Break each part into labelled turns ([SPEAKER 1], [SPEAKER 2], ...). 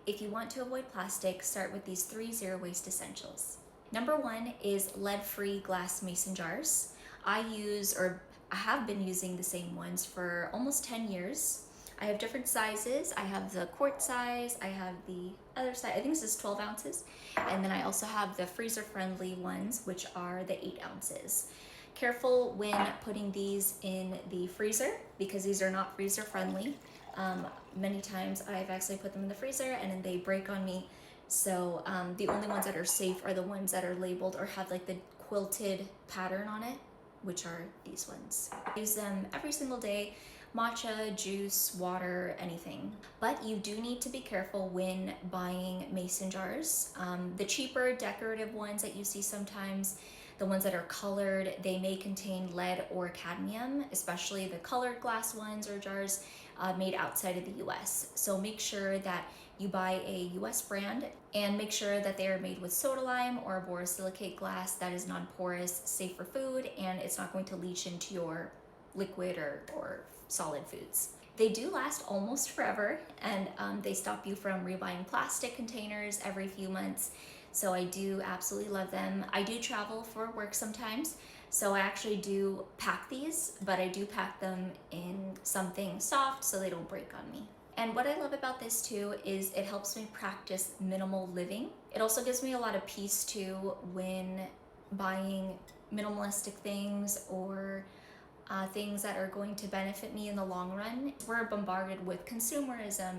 [SPEAKER 1] If you want to avoid plastic, start with these 3 zero waste essentials. Number 1 is lead-free glass mason jars. I have been using the same ones for almost 10 years. I have different sizes. I have the quart size, I have the other size, I think this is 12 ounces. And then I also have the freezer-friendly ones, which are the 8 ounces. Careful when putting these in the freezer because these are not freezer friendly. Many times I've actually put them in the freezer and then they break on me. So the only ones that are safe are the ones that are labeled or have like the quilted pattern on it, which are these ones. I use them every single day. Matcha, juice, water, anything. But you do need to be careful when buying mason jars. The cheaper decorative ones that you see sometimes, the ones that are colored, they may contain lead or cadmium, especially the colored glass ones or jars made outside of the US. So make sure that you buy a US brand and make sure that they are made with soda lime or borosilicate glass that is non-porous, safe for food, and it's not going to leach into your liquid or solid foods. They do last almost forever, and they stop you from rebuying plastic containers every few months. So I do absolutely love them. I do travel for work sometimes, so I actually do pack these, but I do pack them in something soft so they don't break on me. And what I love about this too is it helps me practice minimal living. It also gives me a lot of peace too when buying minimalistic things or things that are going to benefit me in the long run. We're bombarded with consumerism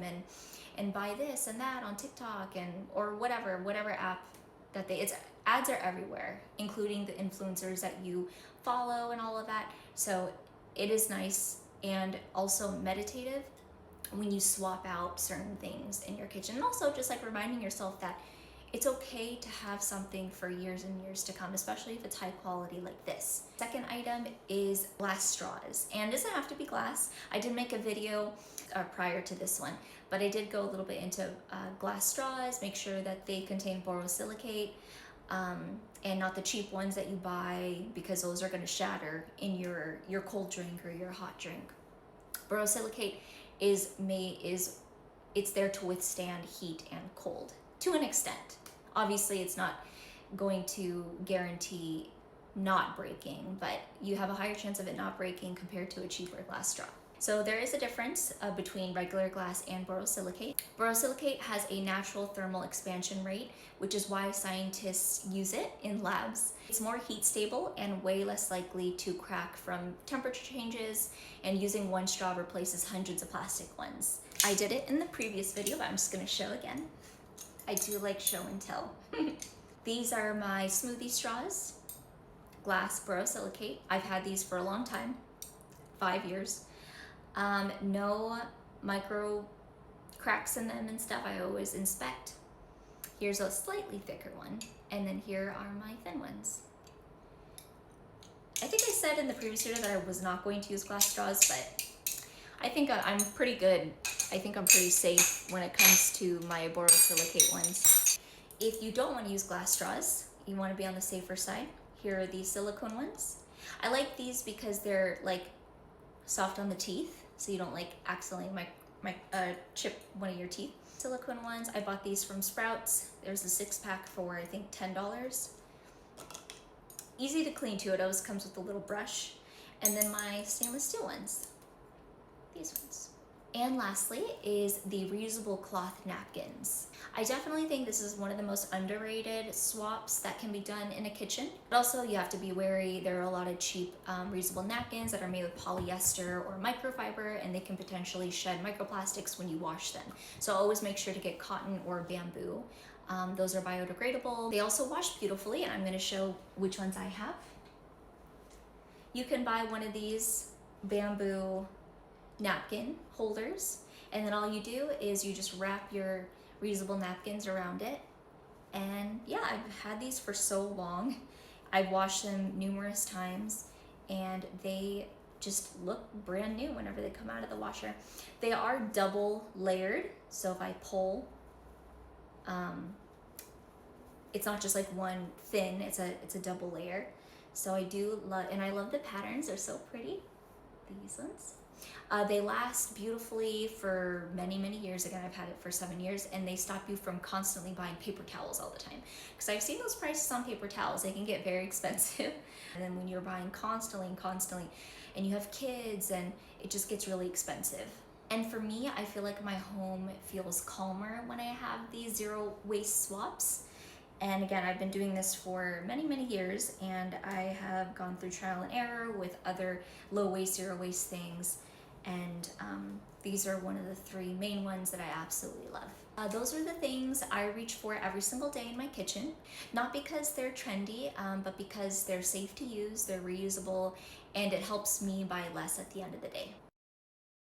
[SPEAKER 1] and buy this and that on TikTok or whatever app that ads are everywhere, including the influencers that you follow and all of that. So it is nice and also meditative when you swap out certain things in your kitchen. And also just like reminding yourself that it's okay to have something for years and years to come, especially if it's high quality like this. Second item is glass straws, and it doesn't have to be glass. I did make a video prior to this one, but I did go a little bit into glass straws. Make sure that they contain borosilicate and not the cheap ones that you buy because those are going to shatter in your cold drink or your hot drink. Borosilicate is there to withstand heat and cold to an extent. Obviously, it's not going to guarantee not breaking, but you have a higher chance of it not breaking compared to a cheaper glass straw. So there is a difference between regular glass and borosilicate. Borosilicate has a natural thermal expansion rate, which is why scientists use it in labs. It's more heat stable and way less likely to crack from temperature changes, and using one straw replaces hundreds of plastic ones. I did it in the previous video, but I'm just gonna show again. I do like show and tell. These are my smoothie straws, glass borosilicate. I've had these for a long time, 5 years. No micro cracks in them and stuff. I always inspect. Here's a slightly thicker one, and then here are my thin ones. I think I said in the previous video that I was not going to use glass straws, but I think I'm pretty good. I think I'm pretty safe when it comes to my borosilicate ones. If you don't want to use glass straws, you want to be on the safer side, here are these silicone ones. I like these because they're like soft on the teeth, so you don't like accidentally chip one of your teeth. Silicone ones, I bought these from Sprouts. There's a 6-pack for I think $10. Easy to clean too, it always comes with a little brush. And then my stainless steel ones, these ones. And lastly is the reusable cloth napkins. I definitely think this is one of the most underrated swaps that can be done in a kitchen. But also you have to be wary, there are a lot of cheap reusable napkins that are made with polyester or microfiber, and they can potentially shed microplastics when you wash them. So always make sure to get cotton or bamboo. Those are biodegradable. They also wash beautifully, and I'm gonna show which ones I have. You can buy one of these bamboo napkin holders, and then all you do is you just wrap your reusable napkins around it. And yeah, I've had these for so long. I've washed them numerous times, and they just look brand new whenever they come out of the washer. They are double layered, so if I pull, it's not just like one thin, it's a double layer. So I do love, and I love the patterns, they're so pretty, these ones. They last beautifully for many, many years. Again, I've had it for 7 years, and they stop you from constantly buying paper towels all the time. Because I've seen those prices on paper towels, they can get very expensive. And then when you're buying constantly and constantly, and you have kids, and it just gets really expensive. And for me, I feel like my home feels calmer when I have these zero waste swaps. And again, I've been doing this for many, many years, and I have gone through trial and error with other low waste, zero waste things. And these are one of the three main ones that I absolutely love. Those are the things I reach for every single day in my kitchen, not because they're trendy, but because they're safe to use, they're reusable, and it helps me buy less at the end of the day.